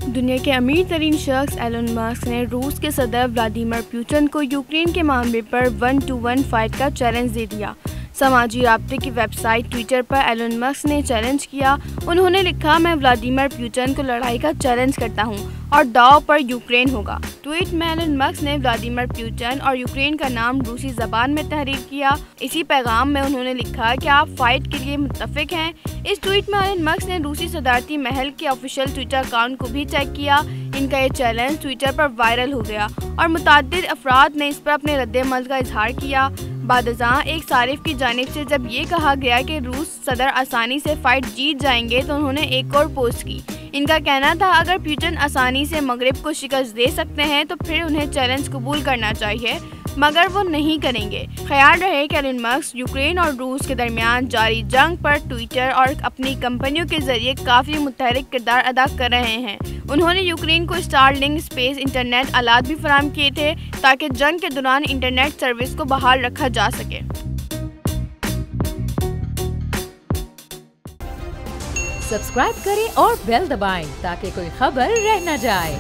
दुनिया के अमीर तरीन शख्स एलन मस्क ने रूस के सदर व्लादिमीर पुतिन को यूक्रेन के मामले पर 1-to-1 फाइट का चैलेंज दे दिया। समाजी राब्ते की वेबसाइट ट्विटर पर एलन मस्क ने चैलेंज किया। उन्होंने लिखा, मैं व्लादिमीर पुतिन को लड़ाई का चैलेंज करता हूं और दांव पर यूक्रेन होगा। ट्वीट में एलन मस्क ने व्लादिमीर पुतिन और यूक्रेन का नाम रूसी जबान में तहरीर किया। इसी पैगाम में उन्होंने लिखा कि आप फाइट के लिए मुत्तफिक हैं। इस ट्वीट में एलन मस्क ने रूसी सदारती महल के ऑफिशियल ट्विटर अकाउंट को भी टैग किया। इनका ये चैलेंज ट्विटर पर वायरल हो गया और मुतअद्दिद अफराद ने इस पर अपने रद्द-ए-अमल का इजहार किया। बादशाह एक सारिफ की जानिब से जब ये कहा गया कि रूस सदर आसानी से फाइट जीत जाएंगे तो उन्होंने एक और पोस्ट की। इनका कहना था, अगर पुतिन आसानी से मगरिब को शिकस्त दे सकते हैं तो फिर उन्हें चैलेंज कबूल करना चाहिए, मगर वो नहीं करेंगे। ख्याल रहे कि एलन मस्क यूक्रेन और रूस के दरमियान जारी जंग पर ट्विटर और अपनी कंपनियों के जरिए काफ़ी मुतहरिक किरदार अदा कर रहे हैं। उन्होंने यूक्रेन को स्टारलिंक स्पेस इंटरनेट आलात भी फराहम किए थे ताकि जंग के दौरान इंटरनेट सर्विस को बहाल रखा जा सके। सब्सक्राइब करें और बेल दबाएं ताकि कोई खबर रह न जाए।